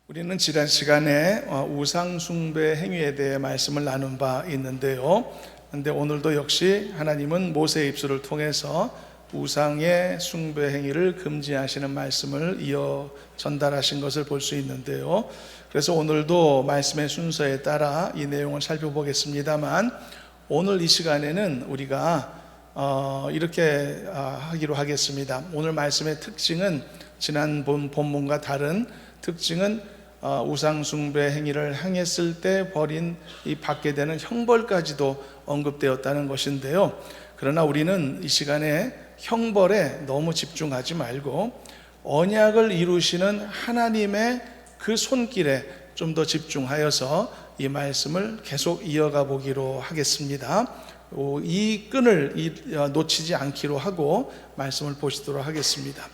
우리는 지난 시간에 우상 숭배 행위에 대해 말씀을 나눈 바 있는데요. 그런데 오늘도 역시 하나님은 모세의 입술을 통해서 우상의 숭배 행위를 금지하시는 말씀을 이어 전달하신 것을 볼 수 있는데요. 그래서 오늘도 말씀의 순서에 따라 이 내용을 살펴보겠습니다만, 오늘 이 시간에는 우리가 이렇게 하기로 하겠습니다. 오늘 말씀의 특징은 지난 본문과 다른 특징은 우상 숭배 행위를 행했을 때 벌인 이 받게 되는 형벌까지도 언급되었다는 것인데요. 그러나 우리는 이 시간에 형벌에 너무 집중하지 말고 언약을 이루시는 하나님의 그 손길에 좀 더 집중하여서 이 말씀을 계속 이어가 보기로 하겠습니다. 이 끈을 놓치지 않기로 하고 말씀을 보시도록 하겠습니다.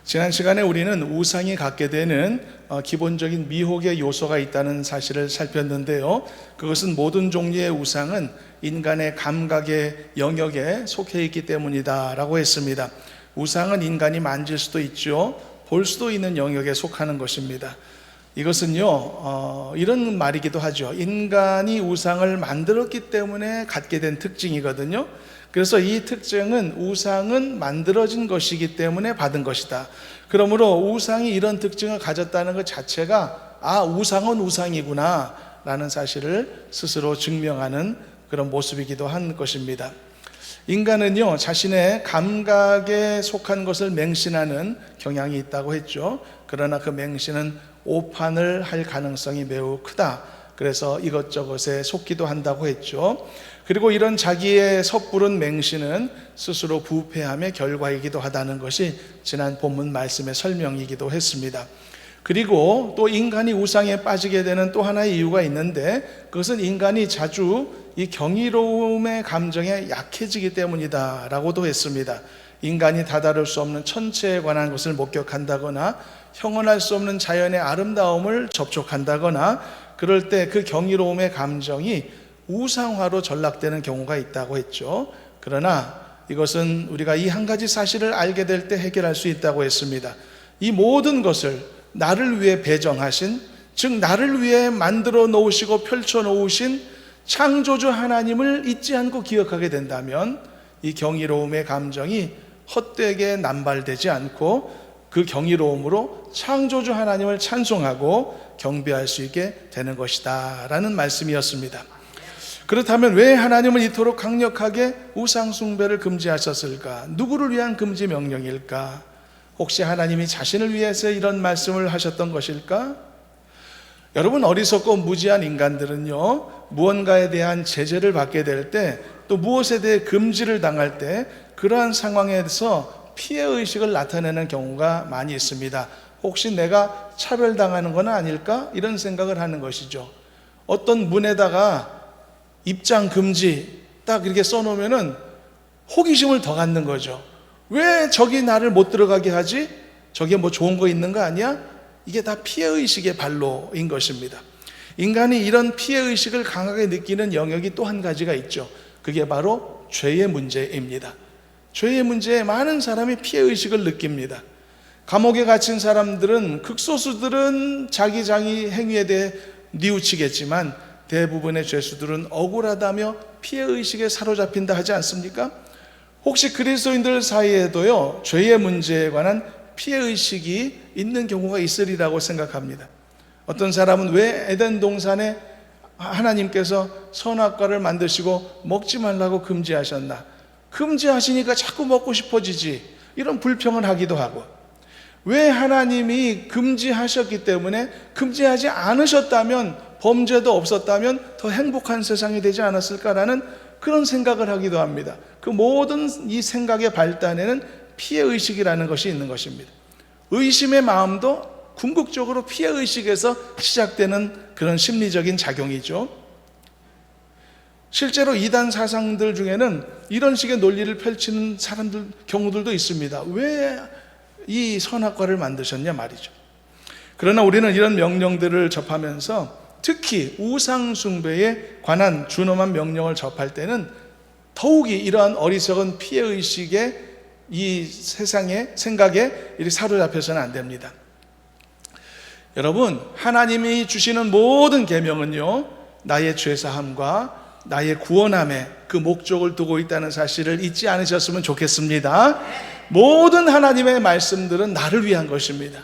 지난 시간에 우리는 우상이 갖게 되는 기본적인 미혹의 요소가 있다는 사실을 살폈는데요. 그것은 모든 종류의 우상은 인간의 감각의 영역에 속해 있기 때문이다 라고 했습니다. 우상은 인간이 만질 수도 있죠. 볼 수도 있는 영역에 속하는 것입니다. 이것은요, 이런 말이기도 하죠. 인간이 우상을 만들었기 때문에 갖게 된 특징이거든요. 그래서 이 특징은 우상은 만들어진 것이기 때문에 받은 것이다. 그러므로 우상이 이런 특징을 가졌다는 것 자체가 우상은 우상이구나 라는 사실을 스스로 증명하는 그런 모습이기도 한 것입니다. 인간은요, 자신의 감각에 속한 것을 맹신하는 경향이 있다고 했죠. 그러나 그 맹신은 오판을 할 가능성이 매우 크다. 그래서 이것저것에 속기도 한다고 했죠. 그리고 이런 자기의 섣부른 맹신은 스스로 부패함의 결과이기도 하다는 것이 지난 본문 말씀의 설명이기도 했습니다. 그리고 또 인간이 우상에 빠지게 되는 또 하나의 이유가 있는데, 그것은 인간이 자주 이 경이로움의 감정에 약해지기 때문이다 라고도 했습니다. 인간이 다다를 수 없는 천체에 관한 것을 목격한다거나 형언할 수 없는 자연의 아름다움을 접촉한다거나 그럴 때 그 경이로움의 감정이 우상화로 전락되는 경우가 있다고 했죠. 그러나 이것은 우리가 이 한 가지 사실을 알게 될 때 해결할 수 있다고 했습니다. 이 모든 것을 나를 위해 배정하신, 즉 나를 위해 만들어 놓으시고 펼쳐 놓으신 창조주 하나님을 잊지 않고 기억하게 된다면 이 경이로움의 감정이 헛되게 남발되지 않고 그 경이로움으로 창조주 하나님을 찬송하고 경배할 수 있게 되는 것이다 라는 말씀이었습니다. 그렇다면 왜 하나님은 이토록 강력하게 우상 숭배를 금지하셨을까? 누구를 위한 금지 명령일까? 혹시 하나님이 자신을 위해서 이런 말씀을 하셨던 것일까? 여러분, 어리석고 무지한 인간들은요, 무언가에 대한 제재를 받게 될 때, 또 무엇에 대해 금지를 당할 때 그러한 상황에서 피해의식을 나타내는 경우가 많이 있습니다. 혹시 내가 차별당하는 건 아닐까? 이런 생각을 하는 것이죠. 어떤 문에다가 입장 금지 딱 이렇게 써놓으면은 호기심을 더 갖는 거죠. 왜 저기 나를 못 들어가게 하지? 저게 뭐 좋은 거 있는 거 아니야? 이게 다 피해의식의 발로인 것입니다. 인간이 이런 피해의식을 강하게 느끼는 영역이 또 한 가지가 있죠. 그게 바로 죄의 문제입니다. 죄의 문제에 많은 사람이 피해의식을 느낍니다. 감옥에 갇힌 사람들은, 극소수들은 자기 장의 행위에 대해 뉘우치겠지만 대부분의 죄수들은 억울하다며 피해의식에 사로잡힌다 하지 않습니까? 혹시 그리스도인들 사이에도요, 죄의 문제에 관한 피해의식이 있는 경우가 있으리라고 생각합니다. 어떤 사람은 왜 에덴 동산에 하나님께서 선악과를 만드시고 먹지 말라고 금지하셨나? 금지하시니까 자꾸 먹고 싶어지지. 이런 불평을 하기도 하고, 왜 하나님이 금지하셨기 때문에 금지하지 않으셨다면, 범죄도 없었다면 더 행복한 세상이 되지 않았을까라는 그런 생각을 하기도 합니다. 그 모든 이 생각의 발단에는 피해의식이라는 것이 있는 것입니다. 의심의 마음도 궁극적으로 피해의식에서 시작되는 그런 심리적인 작용이죠. 실제로 이단 사상들 중에는 이런 식의 논리를 펼치는 경우들도 있습니다. 왜 이 선악과를 만드셨냐 말이죠. 그러나 우리는 이런 명령들을 접하면서 특히 우상 숭배에 관한 준엄한 명령을 접할 때는 더욱이 이러한 어리석은 피해의식에 이 세상의 생각에 이렇게 사로잡혀서는 안 됩니다. 여러분, 하나님이 주시는 모든 계명은요, 나의 죄사함과 나의 구원함에 그 목적을 두고 있다는 사실을 잊지 않으셨으면 좋겠습니다. 모든 하나님의 말씀들은 나를 위한 것입니다.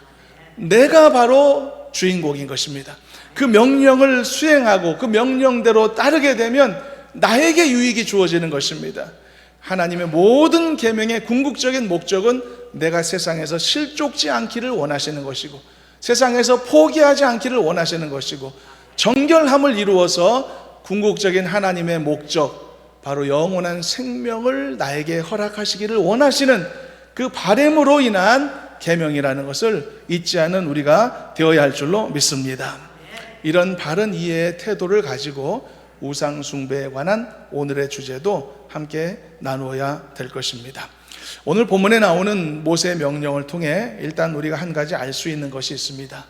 내가 바로 주인공인 것입니다. 그 명령을 수행하고 그 명령대로 따르게 되면 나에게 유익이 주어지는 것입니다. 하나님의 모든 계명의 궁극적인 목적은 내가 세상에서 실족지 않기를 원하시는 것이고, 세상에서 포기하지 않기를 원하시는 것이고, 정결함을 이루어서 궁극적인 하나님의 목적, 바로 영원한 생명을 나에게 허락하시기를 원하시는 그 바람으로 인한 계명이라는 것을 잊지 않은 우리가 되어야 할 줄로 믿습니다. 이런 바른 이해의 태도를 가지고 우상 숭배에 관한 오늘의 주제도 함께 나누어야 될 것입니다. 오늘 본문에 나오는 모세의 명령을 통해 일단 우리가 한 가지 알 수 있는 것이 있습니다.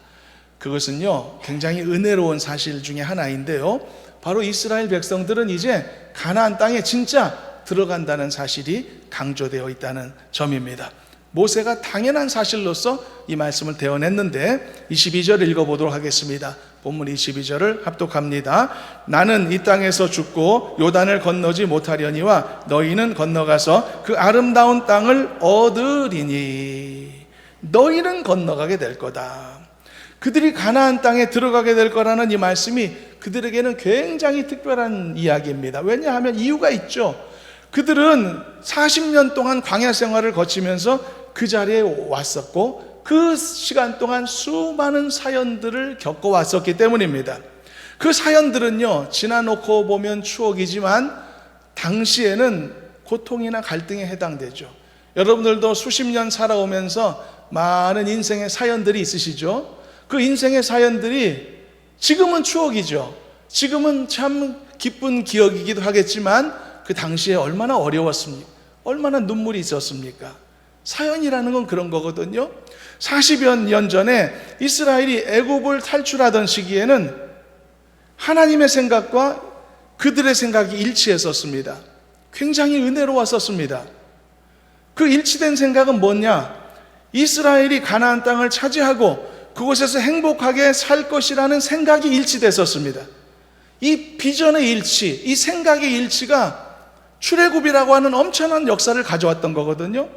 그것은요, 굉장히 은혜로운 사실 중에 하나인데요, 바로 이스라엘 백성들은 이제 가나안 땅에 진짜 들어간다는 사실이 강조되어 있다는 점입니다. 모세가 당연한 사실로서 이 말씀을 대언했는데 22절 읽어보도록 하겠습니다. 본문 22절을 합독합니다. 나는 이 땅에서 죽고 요단을 건너지 못하려니와 너희는 건너가서 그 아름다운 땅을 얻으리니. 너희는 건너가게 될 거다. 그들이 가나안 땅에 들어가게 될 거라는 이 말씀이 그들에게는 굉장히 특별한 이야기입니다. 왜냐하면 이유가 있죠. 그들은 40년 동안 광야 생활을 거치면서 그 자리에 왔었고, 그 시간 동안 수많은 사연들을 겪어왔었기 때문입니다. 그 사연들은요, 지나놓고 보면 추억이지만 당시에는 고통이나 갈등에 해당되죠. 여러분들도 수십 년 살아오면서 많은 인생의 사연들이 있으시죠. 그 인생의 사연들이 지금은 추억이죠. 지금은 참 기쁜 기억이기도 하겠지만 그 당시에 얼마나 어려웠습니까? 얼마나 눈물이 있었습니까? 사연이라는 건 그런 거거든요. 40여 년 전에 이스라엘이 애굽을 탈출하던 시기에는 하나님의 생각과 그들의 생각이 일치했었습니다. 굉장히 은혜로웠었습니다. 그 일치된 생각은 뭐냐? 이스라엘이 가나안 땅을 차지하고 그곳에서 행복하게 살 것이라는 생각이 일치됐었습니다. 이 비전의 일치, 이 생각의 일치가 출애굽이라고 하는 엄청난 역사를 가져왔던 거거든요.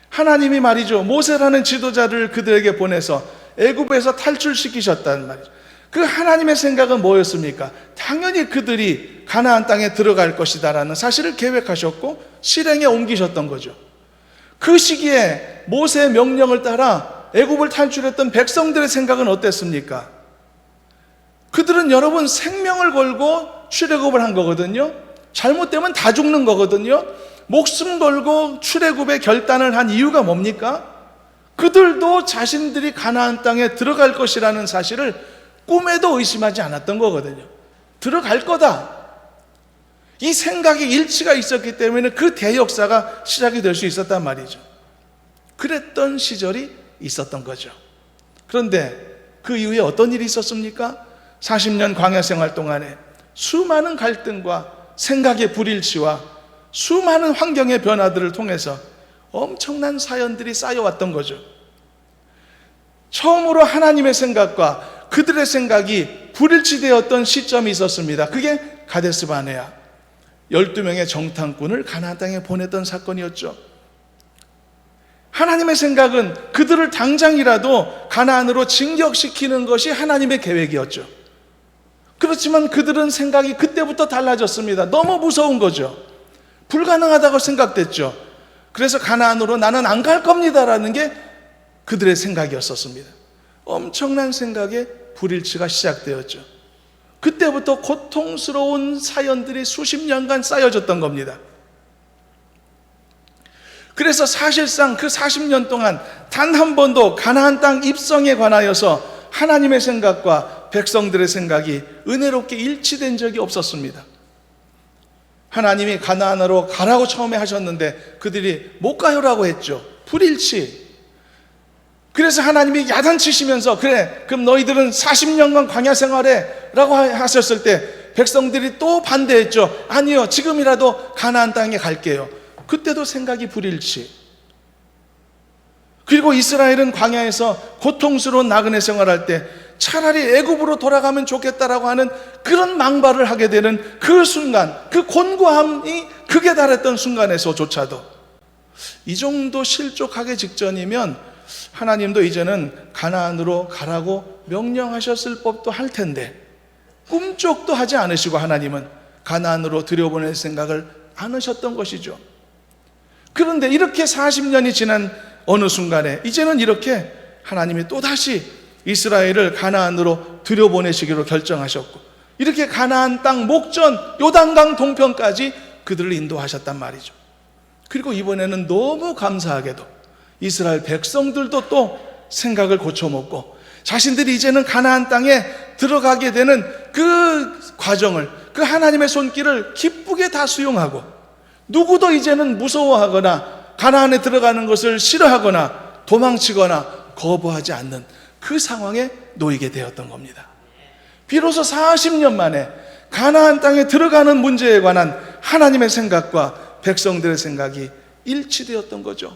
하나님이 말이죠, 모세라는 지도자를 그들에게 보내서 애굽에서 탈출시키셨단 말이죠. 그 하나님의 생각은 뭐였습니까? 당연히 그들이 가나안 땅에 들어갈 것이다라는 사실을 계획하셨고 실행에 옮기셨던 거죠. 그 시기에 모세의 명령을 따라 애굽을 탈출했던 백성들의 생각은 어땠습니까? 그들은 여러분 생명을 걸고 출애굽을 한 거거든요. 잘못되면 다 죽는 거거든요. 목숨 걸고 출애굽의 결단을 한 이유가 뭡니까? 그들도 자신들이 가나안 땅에 들어갈 것이라는 사실을 꿈에도 의심하지 않았던 거거든요. 들어갈 거다. 이 생각의 일치가 있었기 때문에 그 대역사가 시작이 될 수 있었단 말이죠. 그랬던 시절이 있었던 거죠. 그런데 그 이후에 어떤 일이 있었습니까? 40년 광야 생활 동안에 수많은 갈등과 생각의 불일치와 수많은 환경의 변화들을 통해서 엄청난 사연들이 쌓여왔던 거죠. 처음으로 하나님의 생각과 그들의 생각이 불일치되었던 시점이 있었습니다. 그게 가데스 바네아 12명의 정탐꾼을 가나안 땅에 보냈던 사건이었죠. 하나님의 생각은 그들을 당장이라도 가나안으로 진격시키는 것이 하나님의 계획이었죠. 그렇지만 그들은 생각이 그때부터 달라졌습니다. 너무 무서운 거죠. 불가능하다고 생각됐죠. 그래서 가나안으로 나는 안 갈 겁니다라는 게 그들의 생각이었었습니다. 엄청난 생각의 불일치가 시작되었죠. 그때부터 고통스러운 사연들이 수십 년간 쌓여졌던 겁니다. 그래서 사실상 그 40년 동안 단 한 번도 가나안 땅 입성에 관하여서 하나님의 생각과 백성들의 생각이 은혜롭게 일치된 적이 없었습니다. 하나님이 가나안으로 가라고 처음에 하셨는데 그들이 못 가요라고 했죠. 불일치. 그래서 하나님이 야단치시면서 그래 그럼 너희들은 40년간 광야 생활해 라고 하셨을 때 백성들이 또 반대했죠. 아니요, 지금이라도 가나안 땅에 갈게요. 그때도 생각이 불일치. 그리고 이스라엘은 광야에서 고통스러운 나그네 생활할 때 차라리 애굽으로 돌아가면 좋겠다라고 하는 그런 망발을 하게 되는 그 순간, 그 곤고함이 극에 달했던 순간에서조차도 이 정도 실족하기 직전이면 하나님도 이제는 가나안으로 가라고 명령하셨을 법도 할 텐데 꿈쩍도 하지 않으시고 하나님은 가나안으로 들여보낼 생각을 안 하셨던 것이죠. 그런데 이렇게 40년이 지난 어느 순간에 이제는 이렇게 하나님이 또다시 이스라엘을 가나안으로 들여보내시기로 결정하셨고, 이렇게 가나안 땅 목전 요단강 동편까지 그들을 인도하셨단 말이죠. 그리고 이번에는 너무 감사하게도 이스라엘 백성들도 또 생각을 고쳐먹고 자신들이 이제는 가나안 땅에 들어가게 되는 그 과정을, 그 하나님의 손길을 기쁘게 다 수용하고, 누구도 이제는 무서워하거나 가나안에 들어가는 것을 싫어하거나 도망치거나 거부하지 않는 그 상황에 놓이게 되었던 겁니다. 비로소 40년 만에 가나안 땅에 들어가는 문제에 관한 하나님의 생각과 백성들의 생각이 일치되었던 거죠.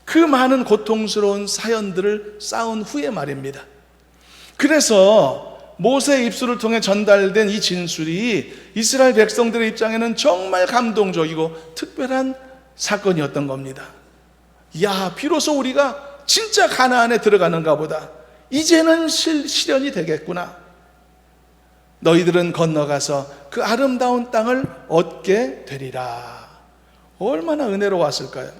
그 많은 고통스러운 사연들을 쌓은 후에 말입니다. 그래서 모세의 입술을 통해 전달된 이 진술이 이스라엘 백성들의 입장에는 정말 감동적이고 특별한 사건이었던 겁니다. 야, 비로소 우리가 진짜 가나안에 들어가는가 보다. 이제는 실현이 되겠구나. 너희들은 건너가서 그 아름다운 땅을 얻게 되리라. 얼마나 은혜로웠을까요?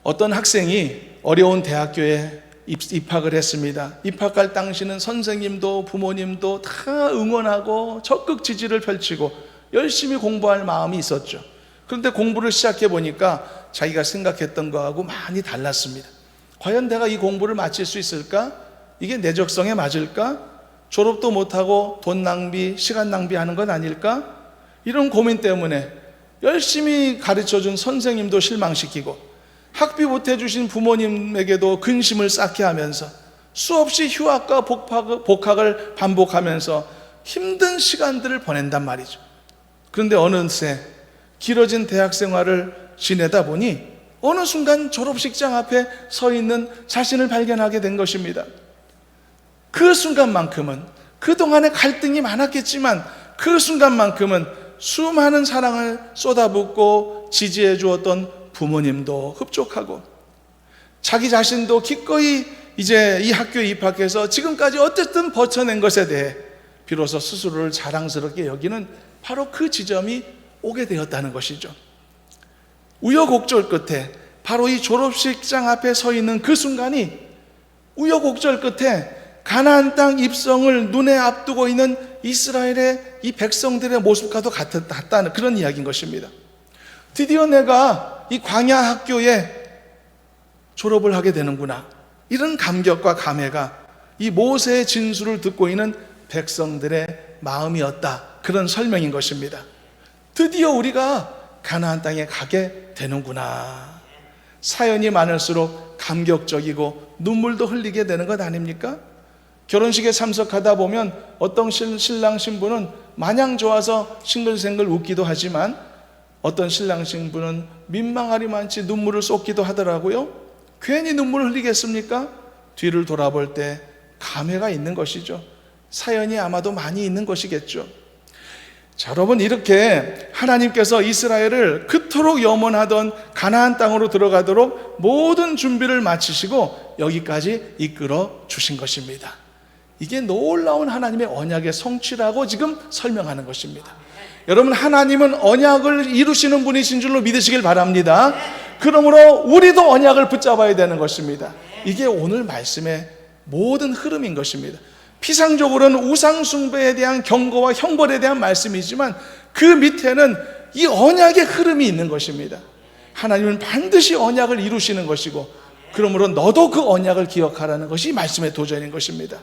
어떤 학생이 어려운 대학교에 입학을 했습니다. 입학할 당시는 선생님도 부모님도 다 응원하고 적극 지지를 펼치고 열심히 공부할 마음이 있었죠. 그런데 공부를 시작해 보니까 자기가 생각했던 거하고 많이 달랐습니다. 과연 내가 이 공부를 마칠 수 있을까? 이게 내 적성에 맞을까? 졸업도 못하고 돈 낭비, 시간 낭비하는 건 아닐까? 이런 고민 때문에 열심히 가르쳐준 선생님도 실망시키고 학비 보태주신 부모님에게도 근심을 쌓게 하면서 수없이 휴학과 복학을 반복하면서 힘든 시간들을 보낸단 말이죠. 그런데 어느새 길어진 대학 생활을 지내다 보니 어느 순간 졸업식장 앞에 서 있는 자신을 발견하게 된 것입니다. 그 순간만큼은, 그동안의 갈등이 많았겠지만 그 순간만큼은 수많은 사랑을 쏟아붓고 지지해 주었던 부모님도 흡족하고 자기 자신도 기꺼이 이제 이 학교에 입학해서 지금까지 어쨌든 버텨낸 것에 대해 비로소 스스로를 자랑스럽게 여기는 바로 그 지점이 오게 되었다는 것이죠. 우여곡절 끝에 바로 이 졸업식장 앞에 서 있는 그 순간이 우여곡절 끝에 가나안 땅 입성을 눈에 앞두고 있는 이스라엘의 이 백성들의 모습과도 같다는 그런 이야기인 것입니다. 드디어 내가 이 광야 학교에 졸업을 하게 되는구나, 이런 감격과 감회가 이 모세의 진술을 듣고 있는 백성들의 마음이었다, 그런 설명인 것입니다. 드디어 우리가 가나안 땅에 가게 되는구나. 사연이 많을수록 감격적이고 눈물도 흘리게 되는 것 아닙니까? 결혼식에 참석하다 보면 어떤 신랑 신부는 마냥 좋아서 싱글생글 웃기도 하지만 어떤 신랑 신부는 민망하리만치 눈물을 쏟기도 하더라고요. 괜히 눈물을 흘리겠습니까? 뒤를 돌아볼 때 감회가 있는 것이죠. 사연이 아마도 많이 있는 것이겠죠. 자, 여러분, 이렇게 하나님께서 이스라엘을 그토록 염원하던 가나안 땅으로 들어가도록 모든 준비를 마치시고 여기까지 이끌어 주신 것입니다. 이게 놀라운 하나님의 언약의 성취라고 지금 설명하는 것입니다. 여러분, 하나님은 언약을 이루시는 분이신 줄로 믿으시길 바랍니다. 그러므로 우리도 언약을 붙잡아야 되는 것입니다. 이게 오늘 말씀의 모든 흐름인 것입니다. 피상적으로는 우상 숭배에 대한 경고와 형벌에 대한 말씀이지만 그 밑에는 이 언약의 흐름이 있는 것입니다. 하나님은 반드시 언약을 이루시는 것이고, 그러므로 너도 그 언약을 기억하라는 것이 말씀의 도전인 것입니다.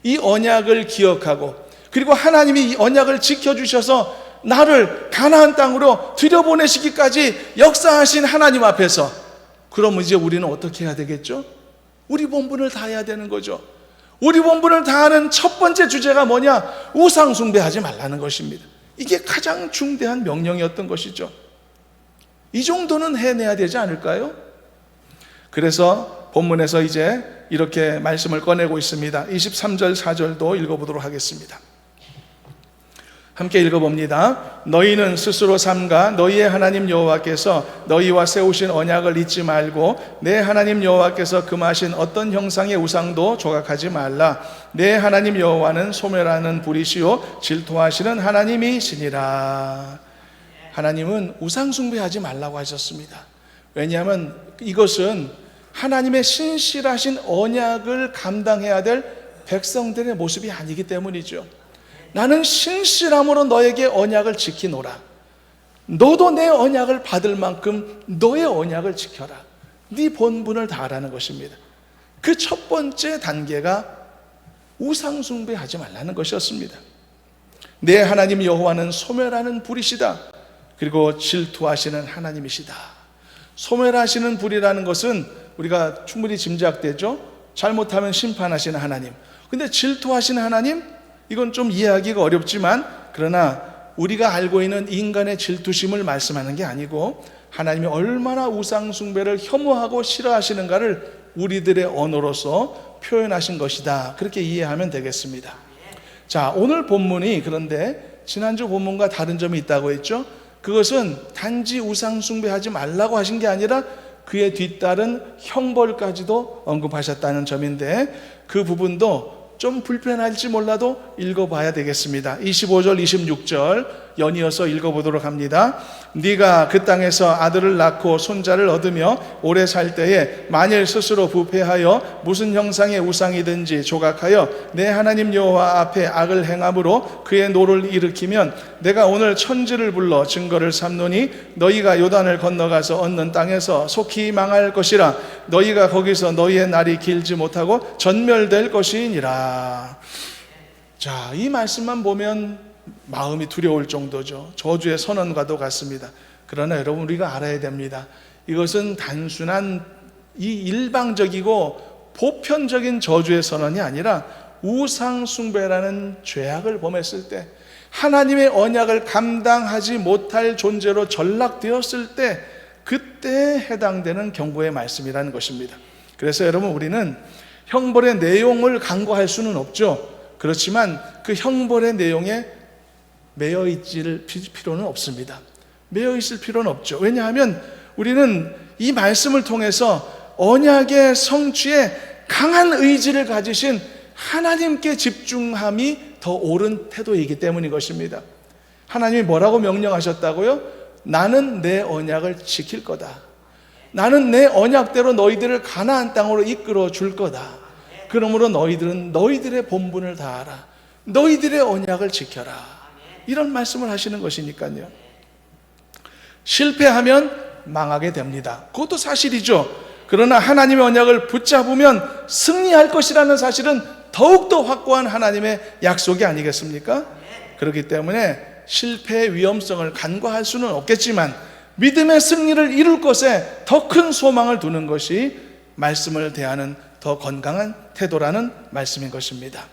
이 언약을 기억하고, 그리고 하나님이 이 언약을 지켜주셔서 나를 가나안 땅으로 들여보내시기까지 역사하신 하나님 앞에서, 그럼 이제 우리는 어떻게 해야 되겠죠? 우리 본분을 다해야 되는 거죠. 우리 본분을 다하는 첫 번째 주제가 뭐냐? 우상 숭배하지 말라는 것입니다. 이게 가장 중대한 명령이었던 것이죠. 이 정도는 해내야 되지 않을까요? 그래서 본문에서 이제 이렇게 말씀을 꺼내고 있습니다. 23절 4절도 읽어보도록 하겠습니다. 함께 읽어봅니다. 너희는 스스로 삼가 너희의 하나님 여호와께서 너희와 세우신 언약을 잊지 말고 내 하나님 여호와께서 금하신 어떤 형상의 우상도 조각하지 말라. 내 하나님 여호와는 소멸하는 불이시요 질투하시는 하나님이시니라. 하나님은 우상 숭배하지 말라고 하셨습니다. 왜냐하면 이것은 하나님의 신실하신 언약을 감당해야 될 백성들의 모습이 아니기 때문이죠. 나는 신실함으로 너에게 언약을 지키노라. 너도 내 언약을 받을 만큼 너의 언약을 지켜라. 네 본분을 다하라는 것입니다. 그 첫 번째 단계가 우상 숭배하지 말라는 것이었습니다. 내 하나님 여호와는 소멸하는 불이시다. 그리고 질투하시는 하나님이시다. 소멸하시는 불이라는 것은 우리가 충분히 짐작되죠. 잘못하면 심판하시는 하나님. 근데 질투하시는 하나님? 이건 좀 이해하기가 어렵지만 그러나 우리가 알고 있는 인간의 질투심을 말씀하는 게 아니고 하나님이 얼마나 우상 숭배를 혐오하고 싫어하시는가를 우리들의 언어로서 표현하신 것이다. 그렇게 이해하면 되겠습니다. 자, 오늘 본문이 그런데 지난주 본문과 다른 점이 있다고 했죠. 그것은 단지 우상 숭배하지 말라고 하신 게 아니라 그에 뒤따른 형벌까지도 언급하셨다는 점인데 그 부분도 좀 불편할지 몰라도 읽어봐야 되겠습니다. 25절 26절 연이어서 읽어보도록 합니다. 네가 그 땅에서 아들을 낳고 손자를 얻으며 오래 살 때에 만일 스스로 부패하여 무슨 형상의 우상이든지 조각하여 내 하나님 여호와 앞에 악을 행함으로 그의 노를 일으키면 내가 오늘 천지를 불러 증거를 삼노니 너희가 요단을 건너가서 얻는 땅에서 속히 망할 것이라. 너희가 거기서 너희의 날이 길지 못하고 전멸될 것이니라. 자, 이 말씀만 보면 마음이 두려울 정도죠. 저주의 선언과도 같습니다. 그러나 여러분, 우리가 알아야 됩니다. 이것은 단순한 이 일방적이고 보편적인 저주의 선언이 아니라 우상 숭배라는 죄악을 범했을 때, 하나님의 언약을 감당하지 못할 존재로 전락되었을 때, 그때 해당되는 경고의 말씀이라는 것입니다. 그래서 여러분, 우리는 형벌의 내용을 간과할 수는 없죠. 그렇지만 그 형벌의 내용에 매여 있을 필요는 없습니다. 매여 있을 필요는 없죠. 왜냐하면 우리는 이 말씀을 통해서 언약의 성취에 강한 의지를 가지신 하나님께 집중함이 더 옳은 태도이기 때문인 것입니다. 하나님이 뭐라고 명령하셨다고요? 나는 내 언약을 지킬 거다. 나는 내 언약대로 너희들을 가나안 땅으로 이끌어 줄 거다. 그러므로 너희들은 너희들의 본분을 다하라. 너희들의 언약을 지켜라. 이런 말씀을 하시는 것이니까요. 실패하면 망하게 됩니다. 그것도 사실이죠. 그러나 하나님의 언약을 붙잡으면 승리할 것이라는 사실은 더욱더 확고한 하나님의 약속이 아니겠습니까? 그렇기 때문에 실패의 위험성을 간과할 수는 없겠지만 믿음의 승리를 이룰 것에 더 큰 소망을 두는 것이 말씀을 대하는 더 건강한 태도라는 말씀인 것입니다.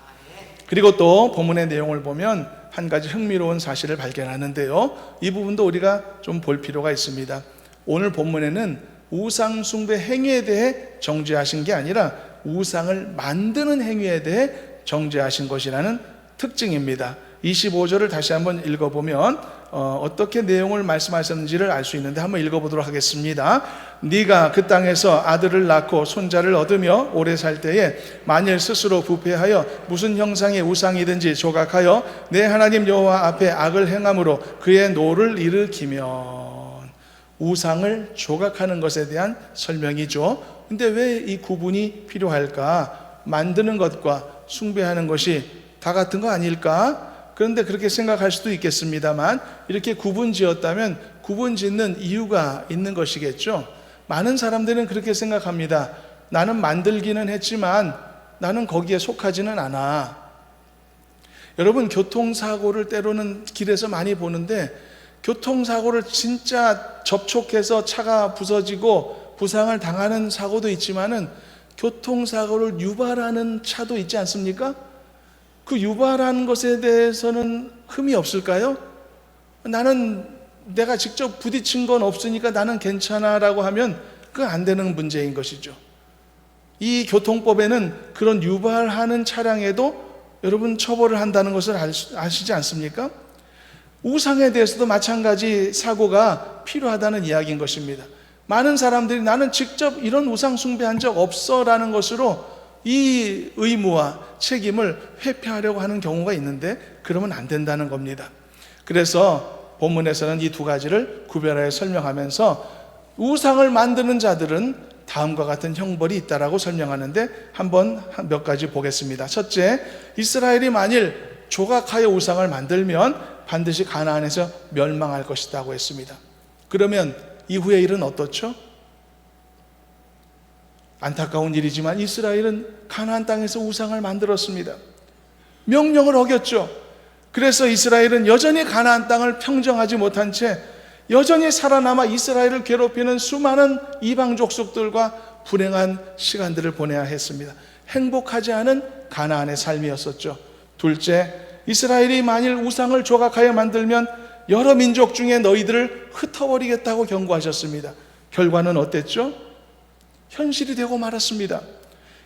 그리고 또 본문의 내용을 보면 한 가지 흥미로운 사실을 발견하는데요. 이 부분도 우리가 좀 볼 필요가 있습니다. 오늘 본문에는 우상 숭배 행위에 대해 정죄하신 게 아니라 우상을 만드는 행위에 대해 정죄하신 것이라는 특징입니다. 25절을 다시 한번 읽어보면 어떻게 내용을 말씀하셨는지를 알 수 있는데 한번 읽어보도록 하겠습니다. 네가 그 땅에서 아들을 낳고 손자를 얻으며 오래 살 때에 만일 스스로 부패하여 무슨 형상의 우상이든지 조각하여 내 하나님 여호와 앞에 악을 행함으로 그의 노를 일으키면, 우상을 조각하는 것에 대한 설명이죠. 근데 왜 이 구분이 필요할까? 만드는 것과 숭배하는 것이 다 같은 거 아닐까? 그런데 그렇게 생각할 수도 있겠습니다만 이렇게 구분 지었다면 구분 짓는 이유가 있는 것이겠죠. 많은 사람들은 그렇게 생각합니다. 나는 만들기는 했지만 나는 거기에 속하지는 않아. 여러분, 교통사고를 때로는 길에서 많이 보는데 교통사고를 진짜 접촉해서 차가 부서지고 부상을 당하는 사고도 있지만은 교통사고를 유발하는 차도 있지 않습니까? 그 유발하는 것에 대해서는 흠이 없을까요? 나는 내가 직접 부딪힌 건 없으니까 나는 괜찮아 라고 하면 그건 안 되는 문제인 것이죠. 이 교통법에는 그런 유발하는 차량에도 여러분 처벌을 한다는 것을 아시지 않습니까? 우상에 대해서도 마찬가지 사고가 필요하다는 이야기인 것입니다. 많은 사람들이 나는 직접 이런 우상 숭배한 적 없어 라는 것으로 이 의무와 책임을 회피하려고 하는 경우가 있는데 그러면 안 된다는 겁니다. 그래서 본문에서는 이 두 가지를 구별하여 설명하면서 우상을 만드는 자들은 다음과 같은 형벌이 있다라고 설명하는데 한번 몇 가지 보겠습니다. 첫째, 이스라엘이 만일 조각하여 우상을 만들면 반드시 가나안에서 멸망할 것이라고 했습니다. 그러면 이후의 일은 어떻죠? 안타까운 일이지만 이스라엘은 가나안 땅에서 우상을 만들었습니다. 명령을 어겼죠. 그래서 이스라엘은 여전히 가나안 땅을 평정하지 못한 채 여전히 살아남아 이스라엘을 괴롭히는 수많은 이방 족속들과 불행한 시간들을 보내야 했습니다. 행복하지 않은 가나안의 삶이었었죠. 둘째, 이스라엘이 만일 우상을 조각하여 만들면 여러 민족 중에 너희들을 흩어버리겠다고 경고하셨습니다. 결과는 어땠죠? 현실이 되고 말았습니다.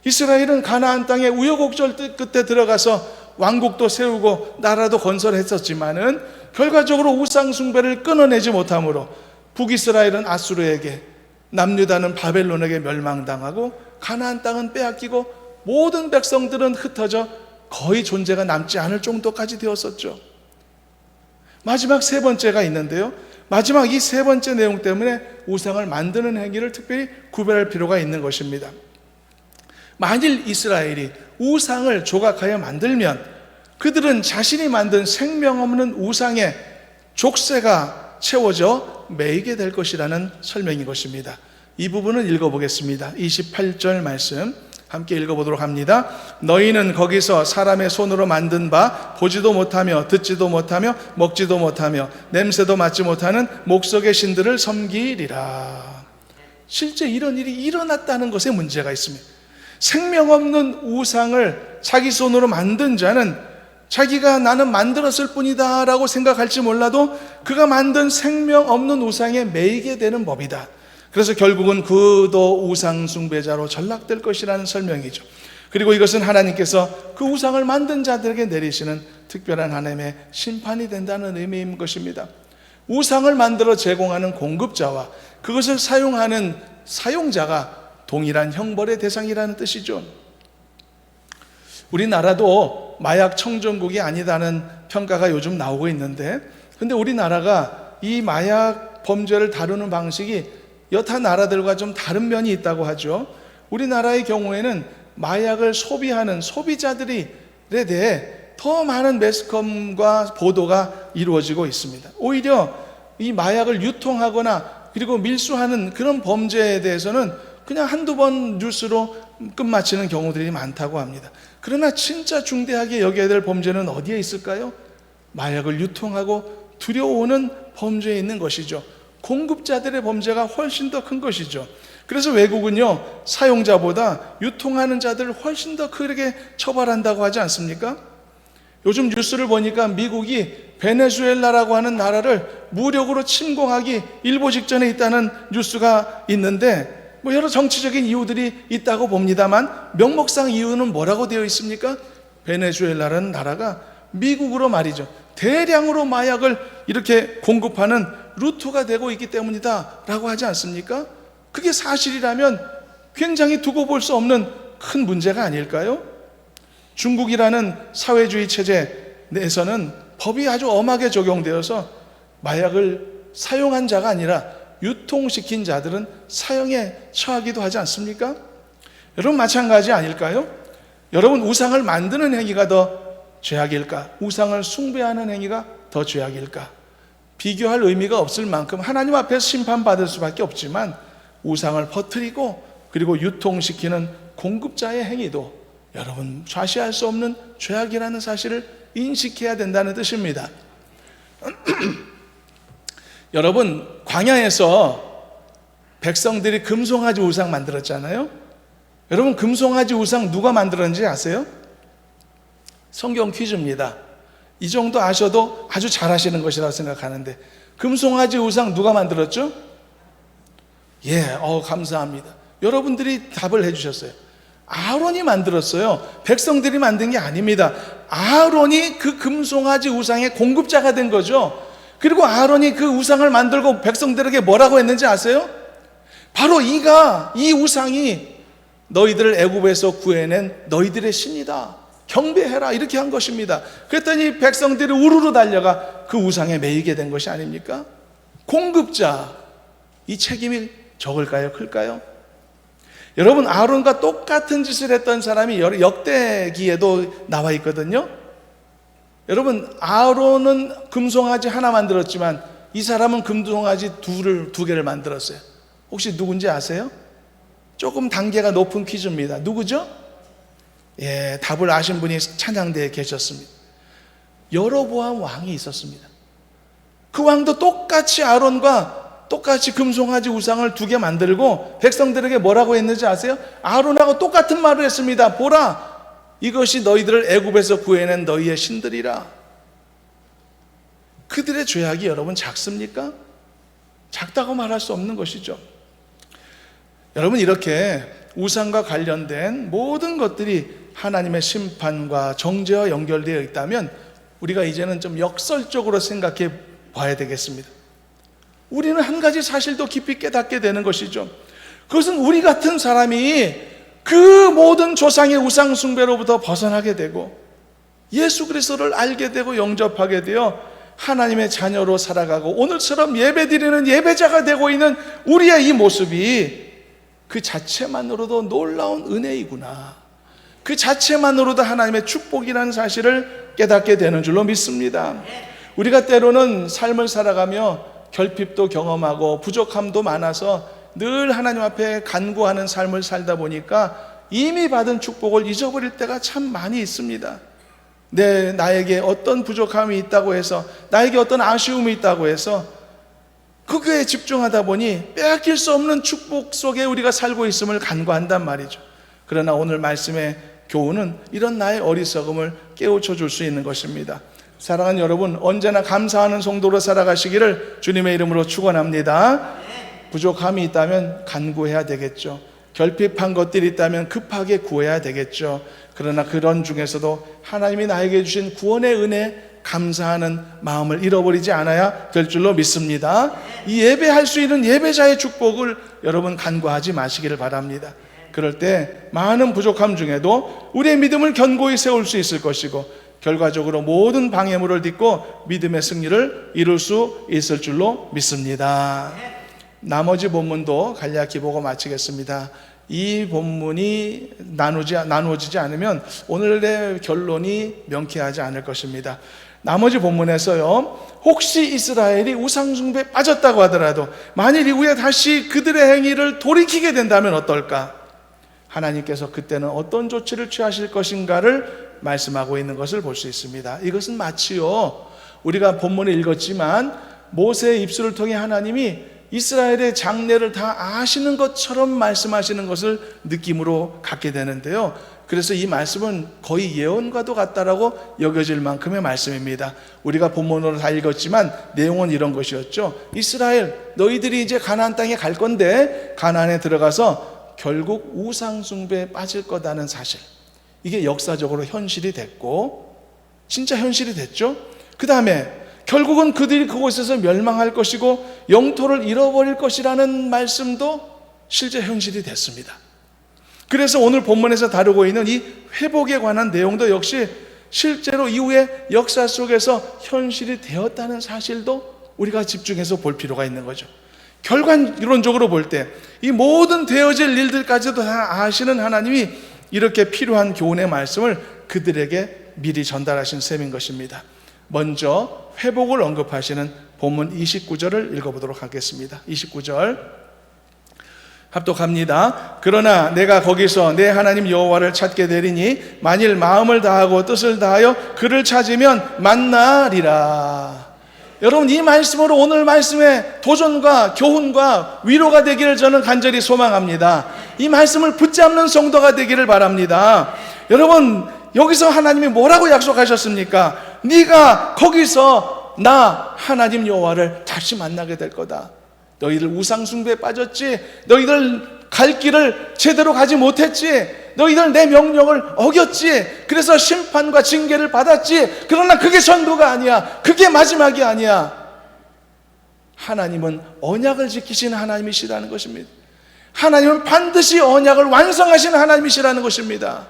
이스라엘은 가나안 땅에 우여곡절 끝에 들어가서 왕국도 세우고 나라도 건설했었지만은 결과적으로 우상 숭배를 끊어내지 못함으로 북이스라엘은 아수르에게, 남유다는 바벨론에게 멸망당하고 가나안 땅은 빼앗기고 모든 백성들은 흩어져 거의 존재가 남지 않을 정도까지 되었었죠. 마지막 세 번째가 있는데요. 마지막 이 세 번째 내용 때문에 우상을 만드는 행위를 특별히 구별할 필요가 있는 것입니다. 만일 이스라엘이 우상을 조각하여 만들면 그들은 자신이 만든 생명 없는 우상에 족쇄가 채워져 매이게 될 것이라는 설명인 것입니다. 이 부분을 읽어보겠습니다. 28절 말씀 함께 읽어보도록 합니다. 너희는 거기서 사람의 손으로 만든 바 보지도 못하며 듣지도 못하며 먹지도 못하며 냄새도 맡지 못하는 목석의 신들을 섬기리라. 실제 이런 일이 일어났다는 것에 문제가 있습니다. 생명 없는 우상을 자기 손으로 만든 자는 자기가 나는 만들었을 뿐이다 라고 생각할지 몰라도 그가 만든 생명 없는 우상에 매이게 되는 법이다. 그래서 결국은 그도 우상 숭배자로 전락될 것이라는 설명이죠. 그리고 이것은 하나님께서 그 우상을 만든 자들에게 내리시는 특별한 하나님의 심판이 된다는 의미인 것입니다. 우상을 만들어 제공하는 공급자와 그것을 사용하는 사용자가 동일한 형벌의 대상이라는 뜻이죠. 우리나라도 마약 청정국이 아니다는 평가가 요즘 나오고 있는데, 근데 우리나라가 이 마약 범죄를 다루는 방식이 여타 나라들과 좀 다른 면이 있다고 하죠. 우리나라의 경우에는 마약을 소비하는 소비자들에 대해 더 많은 매스컴과 보도가 이루어지고 있습니다. 오히려 이 마약을 유통하거나 그리고 밀수하는 그런 범죄에 대해서는 그냥 한두 번 뉴스로 끝마치는 경우들이 많다고 합니다. 그러나 진짜 중대하게 여겨야 될 범죄는 어디에 있을까요? 마약을 유통하고 들여오는 범죄에 있는 것이죠. 공급자들의 범죄가 훨씬 더 큰 것이죠. 그래서 외국은요, 사용자보다 유통하는 자들을 훨씬 더 크게 처벌한다고 하지 않습니까? 요즘 뉴스를 보니까 미국이 베네수엘라라고 하는 나라를 무력으로 침공하기 일보 직전에 있다는 뉴스가 있는데, 여러 정치적인 이유들이 있다고 봅니다만 명목상 이유는 뭐라고 되어 있습니까? 베네수엘라라는 나라가 미국으로 말이죠, 대량으로 마약을 이렇게 공급하는 루트가 되고 있기 때문이다 라고 하지 않습니까? 그게 사실이라면 굉장히 두고 볼 수 없는 큰 문제가 아닐까요? 중국이라는 사회주의 체제 내에서는 법이 아주 엄하게 적용되어서 마약을 사용한 자가 아니라 유통시킨 자들은 사형에 처하기도 하지 않습니까? 여러분 마찬가지 아닐까요? 여러분 우상을 만드는 행위가 더 죄악일까? 우상을 숭배하는 행위가 더 죄악일까? 비교할 의미가 없을 만큼 하나님 앞에서 심판받을 수밖에 없지만 우상을 퍼뜨리고 그리고 유통시키는 공급자의 행위도 여러분 좌시할 수 없는 죄악이라는 사실을 인식해야 된다는 뜻입니다. 여러분 광야에서 백성들이 금송아지 우상 만들었잖아요. 여러분 금송아지 우상 누가 만들었는지 아세요? 성경 퀴즈입니다. 이 정도 아셔도 아주 잘하시는 것이라고 생각하는데 금송아지 우상 누가 만들었죠? 감사합니다. 여러분들이 답을 해주셨어요. 아론이 만들었어요. 백성들이 만든 게 아닙니다. 아론이 그 금송아지 우상의 공급자가 된 거죠. 그리고 아론이 그 우상을 만들고 백성들에게 뭐라고 했는지 아세요? 바로 이 우상이 너희들을 애굽에서 구해낸 너희들의 신이다. 경배해라. 이렇게 한 것입니다. 그랬더니 백성들이 우르르 달려가 그 우상에 매이게 된 것이 아닙니까? 공급자, 이 책임이 적을까요? 클까요? 여러분, 아론과 똑같은 짓을 했던 사람이 역대기에도 나와 있거든요. 여러분, 아론은 금송아지 하나 만들었지만 이 사람은 금송아지 두 개를 만들었어요. 혹시 누군지 아세요? 조금 단계가 높은 퀴즈입니다. 누구죠? 답을 아신 분이 찬양대에 계셨습니다. 여로보암 왕이 있었습니다. 그 왕도 똑같이 아론과 똑같이 금송아지 우상을 2개 만들고 백성들에게 뭐라고 했는지 아세요? 아론하고 똑같은 말을 했습니다. 보라, 이것이 너희들을 애굽에서 구해낸 너희의 신들이라. 그들의 죄악이 여러분 작습니까? 작다고 말할 수 없는 것이죠. 여러분, 이렇게 우상과 관련된 모든 것들이 하나님의 심판과 정죄와 연결되어 있다면 우리가 이제는 좀 역설적으로 생각해 봐야 되겠습니다. 우리는 한 가지 사실도 깊이 깨닫게 되는 것이죠. 그것은 우리 같은 사람이 그 모든 조상의 우상 숭배로부터 벗어나게 되고 예수 그리스도를 알게 되고 영접하게 되어 하나님의 자녀로 살아가고 오늘처럼 예배드리는 예배자가 되고 있는 우리의 이 모습이 그 자체만으로도 놀라운 은혜이구나, 그 자체만으로도 하나님의 축복이라는 사실을 깨닫게 되는 줄로 믿습니다. 우리가 때로는 삶을 살아가며 결핍도 경험하고 부족함도 많아서 늘 하나님 앞에 간구하는 삶을 살다 보니까 이미 받은 축복을 잊어버릴 때가 참 많이 있습니다. 나에게 어떤 부족함이 있다고 해서, 나에게 어떤 아쉬움이 있다고 해서 그거에 집중하다 보니 빼앗길 수 없는 축복 속에 우리가 살고 있음을 간구한단 말이죠. 그러나 오늘 말씀의 교훈은 이런 나의 어리석음을 깨우쳐 줄 수 있는 것입니다. 사랑하는 여러분, 언제나 감사하는 성도로 살아가시기를 주님의 이름으로 축원합니다. 부족함이 있다면 간구해야 되겠죠. 결핍한 것들이 있다면 급하게 구해야 되겠죠. 그러나 그런 중에서도 하나님이 나에게 주신 구원의 은혜, 감사하는 마음을 잃어버리지 않아야 될 줄로 믿습니다. 이 예배할 수 있는 예배자의 축복을 여러분 간구하지 마시기를 바랍니다. 그럴 때 많은 부족함 중에도 우리의 믿음을 견고히 세울 수 있을 것이고 결과적으로 모든 방해물을 딛고 믿음의 승리를 이룰 수 있을 줄로 믿습니다. 나머지 본문도 간략히 보고 마치겠습니다. 이 본문이 나누어지지 않으면 오늘의 결론이 명쾌하지 않을 것입니다. 나머지 본문에서요, 혹시 이스라엘이 우상숭배에 빠졌다고 하더라도 만일 이후에 다시 그들의 행위를 돌이키게 된다면 어떨까? 하나님께서 그때는 어떤 조치를 취하실 것인가를 말씀하고 있는 것을 볼 수 있습니다. 이것은 마치요, 우리가 본문을 읽었지만 모세의 입술을 통해 하나님이 이스라엘의 장래를 다 아시는 것처럼 말씀하시는 것을 느낌으로 갖게 되는데요, 그래서 이 말씀은 거의 예언과도 같다라고 여겨질 만큼의 말씀입니다. 우리가 본문으로 다 읽었지만 내용은 이런 것이었죠. 이스라엘, 너희들이 이제 가나안 땅에 갈 건데 가나안에 들어가서 결국 우상 숭배에 빠질 거다는 사실, 이게 역사적으로 현실이 됐고 진짜 현실이 됐죠. 그 다음에 결국은 그들이 그곳에서 멸망할 것이고 영토를 잃어버릴 것이라는 말씀도 실제 현실이 됐습니다. 그래서 오늘 본문에서 다루고 있는 이 회복에 관한 내용도 역시 실제로 이후에 역사 속에서 현실이 되었다는 사실도 우리가 집중해서 볼 필요가 있는 거죠. 결과론적으로 볼 때 이 모든 되어질 일들까지도 다 아시는 하나님이 이렇게 필요한 교훈의 말씀을 그들에게 미리 전달하신 셈인 것입니다. 먼저 회복을 언급하시는 본문 29절을 읽어보도록 하겠습니다. 29절 합독합니다. 그러나 내가 거기서 내 하나님 여호와를 찾게 되리니 만일 마음을 다하고 뜻을 다하여 그를 찾으면 만나리라. 여러분, 이 말씀으로 오늘 말씀의 도전과 교훈과 위로가 되기를 저는 간절히 소망합니다. 이 말씀을 붙잡는 성도가 되기를 바랍니다. 여러분, 여기서 하나님이 뭐라고 약속하셨습니까? 네가 거기서 나 하나님 여호와를 다시 만나게 될 거다. 너희들 우상숭배에 빠졌지, 너희들 갈 길을 제대로 가지 못했지, 너희들 내 명령을 어겼지, 그래서 심판과 징계를 받았지. 그러나 그게 전부가 아니야. 그게 마지막이 아니야. 하나님은 언약을 지키시는 하나님이시라는 것입니다. 하나님은 반드시 언약을 완성하시는 하나님이시라는 것입니다.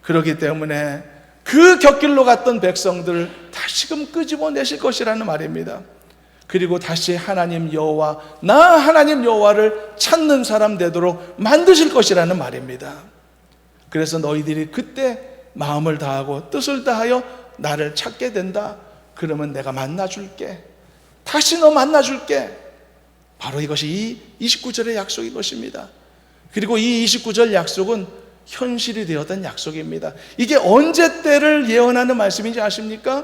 그렇기 때문에 그 곁길로 갔던 백성들을 다시금 끄집어내실 것이라는 말입니다. 그리고 다시 하나님 여호와, 나 하나님 여호와를 찾는 사람 되도록 만드실 것이라는 말입니다. 그래서 너희들이 그때 마음을 다하고 뜻을 다하여 나를 찾게 된다. 그러면 내가 만나줄게. 다시 너 만나줄게. 바로 이것이 이 29절의 약속인 것입니다. 그리고 이 29절 약속은 현실이 되었던 약속입니다. 이게 언제 때를 예언하는 말씀인지 아십니까?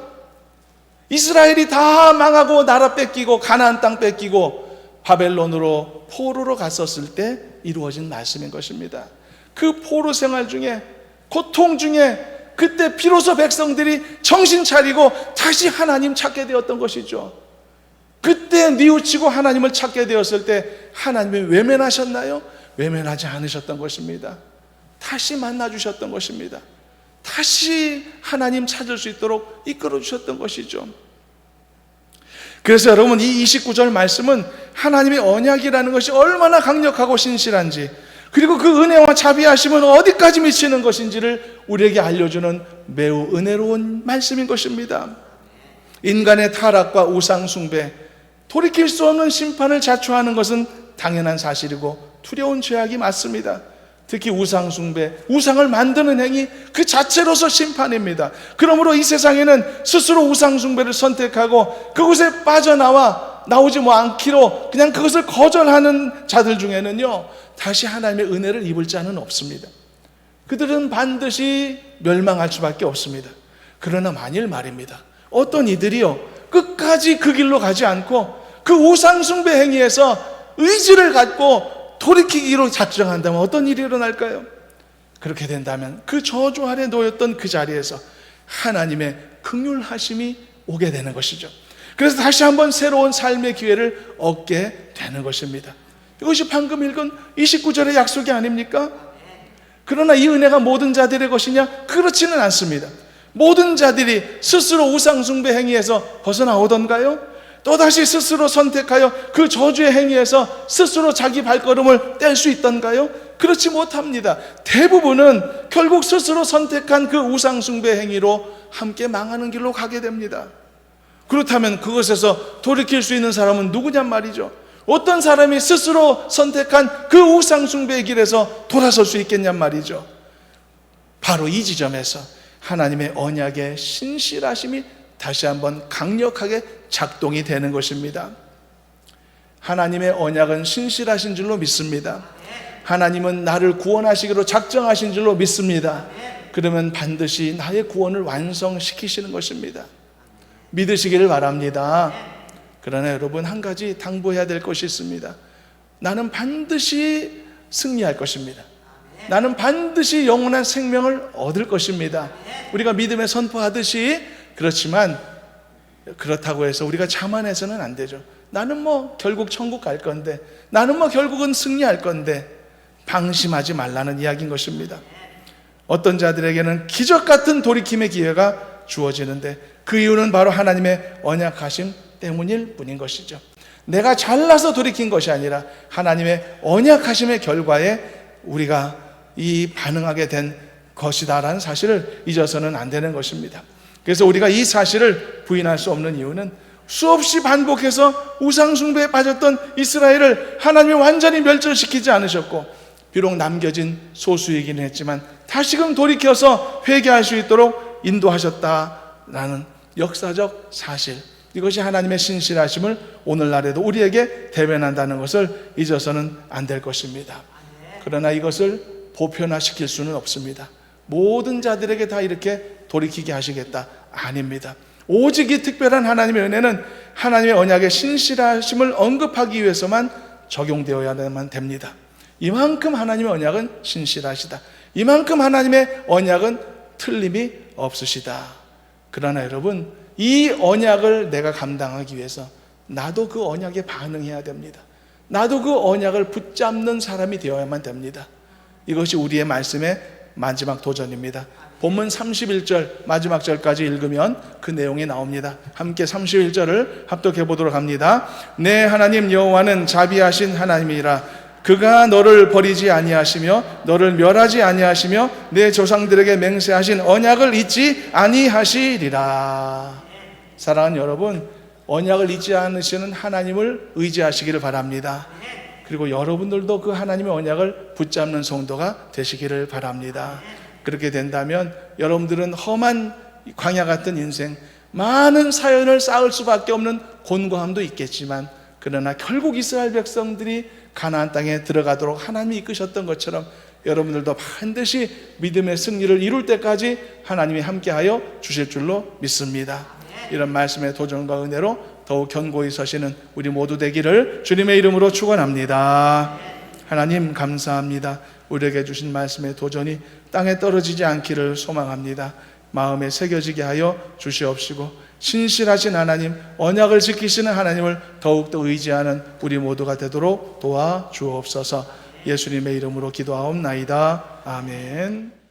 이스라엘이 다 망하고 나라 뺏기고 가나안 땅 뺏기고 바벨론으로 포로로 갔었을 때 이루어진 말씀인 것입니다. 그 포로 생활 중에, 고통 중에 그때 비로소 백성들이 정신 차리고 다시 하나님 찾게 되었던 것이죠. 그때 뉘우치고 하나님을 찾게 되었을 때 하나님이 외면하셨나요? 외면하지 않으셨던 것입니다. 다시 만나주셨던 것입니다. 다시 하나님 찾을 수 있도록 이끌어 주셨던 것이죠. 그래서 여러분, 이 29절 말씀은 하나님의 언약이라는 것이 얼마나 강력하고 신실한지, 그리고 그 은혜와 자비하심은 어디까지 미치는 것인지를 우리에게 알려주는 매우 은혜로운 말씀인 것입니다. 인간의 타락과 우상 숭배, 돌이킬 수 없는 심판을 자초하는 것은 당연한 사실이고 두려운 죄악이 맞습니다. 특히 우상 숭배, 우상을 만드는 행위 그 자체로서 심판입니다. 그러므로 이 세상에는 스스로 우상 숭배를 선택하고 그곳에 나오지 않기로 그냥 그것을 거절하는 자들 중에는요, 다시 하나님의 은혜를 입을 자는 없습니다. 그들은 반드시 멸망할 수밖에 없습니다. 그러나 만일 말입니다, 어떤 이들이요 끝까지 그 길로 가지 않고 그 우상 숭배 행위에서 의지를 갖고 돌이키기로 작정한다면 어떤 일이 일어날까요? 그렇게 된다면 그 저주 아래 놓였던 그 자리에서 하나님의 긍휼하심이 오게 되는 것이죠. 그래서 다시 한번 새로운 삶의 기회를 얻게 되는 것입니다. 이것이 방금 읽은 29절의 약속이 아닙니까? 그러나 이 은혜가 모든 자들의 것이냐? 그렇지는 않습니다. 모든 자들이 스스로 우상 숭배 행위에서 벗어나오던가요? 또다시 스스로 선택하여 그 저주의 행위에서 스스로 자기 발걸음을 뗄 수 있던가요? 그렇지 못합니다. 대부분은 결국 스스로 선택한 그 우상 숭배 행위로 함께 망하는 길로 가게 됩니다. 그렇다면 그것에서 돌이킬 수 있는 사람은 누구냔 말이죠. 어떤 사람이 스스로 선택한 그 우상 숭배의 길에서 돌아설 수 있겠냔 말이죠. 바로 이 지점에서 하나님의 언약의 신실하심이 다시 한번 강력하게 작동이 되는 것입니다. 하나님의 언약은 신실하신 줄로 믿습니다. 하나님은 나를 구원하시기로 작정하신 줄로 믿습니다. 그러면 반드시 나의 구원을 완성시키시는 것입니다. 믿으시기를 바랍니다. 그러나 여러분, 한 가지 당부해야 될 것이 있습니다. 나는 반드시 승리할 것입니다. 나는 반드시 영원한 생명을 얻을 것입니다. 우리가 믿음에 선포하듯이, 그렇지만 그렇다고 해서 우리가 자만해서는 안 되죠. 나는 결국 천국 갈 건데, 나는 결국은 승리할 건데, 방심하지 말라는 이야기인 것입니다. 어떤 자들에게는 기적 같은 돌이킴의 기회가 주어지는데 그 이유는 바로 하나님의 언약하심 때문일 뿐인 것이죠. 내가 잘나서 돌이킨 것이 아니라 하나님의 언약하심의 결과에 우리가 이 반응하게 된 것이다라는 사실을 잊어서는 안 되는 것입니다. 그래서 우리가 이 사실을 부인할 수 없는 이유는 수없이 반복해서 우상숭배에 빠졌던 이스라엘을 하나님이 완전히 멸절시키지 않으셨고, 비록 남겨진 소수이긴 했지만 다시금 돌이켜서 회개할 수 있도록 인도하셨다라는 역사적 사실, 이것이 하나님의 신실하심을 오늘날에도 우리에게 대변한다는 것을 잊어서는 안 될 것입니다. 그러나 이것을 보편화시킬 수는 없습니다. 모든 자들에게 다 이렇게 돌이키게 하시겠다? 아닙니다. 오직 이 특별한 하나님의 은혜는 하나님의 언약의 신실하심을 언급하기 위해서만 적용되어야만 됩니다. 이만큼 하나님의 언약은 신실하시다. 이만큼 하나님의 언약은 틀림이 없으시다. 그러나 여러분, 이 언약을 내가 감당하기 위해서 나도 그 언약에 반응해야 됩니다. 나도 그 언약을 붙잡는 사람이 되어야만 됩니다. 이것이 우리의 말씀의 마지막 도전입니다. 본문 31절 마지막 절까지 읽으면 그 내용이 나옵니다. 함께 31절을 합독해 보도록 합니다. 내 하나님 여호와는 자비하신 하나님이라. 그가 너를 버리지 아니하시며 너를 멸하지 아니하시며 내 조상들에게 맹세하신 언약을 잊지 아니하시리라. 사랑하는 여러분, 언약을 잊지 않으시는 하나님을 의지하시기를 바랍니다. 그리고 여러분들도 그 하나님의 언약을 붙잡는 성도가 되시기를 바랍니다. 그렇게 된다면 여러분들은 험한 광야 같은 인생, 많은 사연을 쌓을 수밖에 없는 곤고함도 있겠지만, 그러나 결국 이스라엘 백성들이 가나안 땅에 들어가도록 하나님이 이끄셨던 것처럼 여러분들도 반드시 믿음의 승리를 이룰 때까지 하나님이 함께하여 주실 줄로 믿습니다. 이런 말씀의 도전과 은혜로 더욱 견고히 서시는 우리 모두 되기를 주님의 이름으로 축원합니다. 하나님 감사합니다. 우리에게 주신 말씀의 도전이 땅에 떨어지지 않기를 소망합니다. 마음에 새겨지게 하여 주시옵시고, 신실하신 하나님, 언약을 지키시는 하나님을 더욱더 의지하는 우리 모두가 되도록 도와주옵소서. 예수님의 이름으로 기도하옵나이다. 아멘.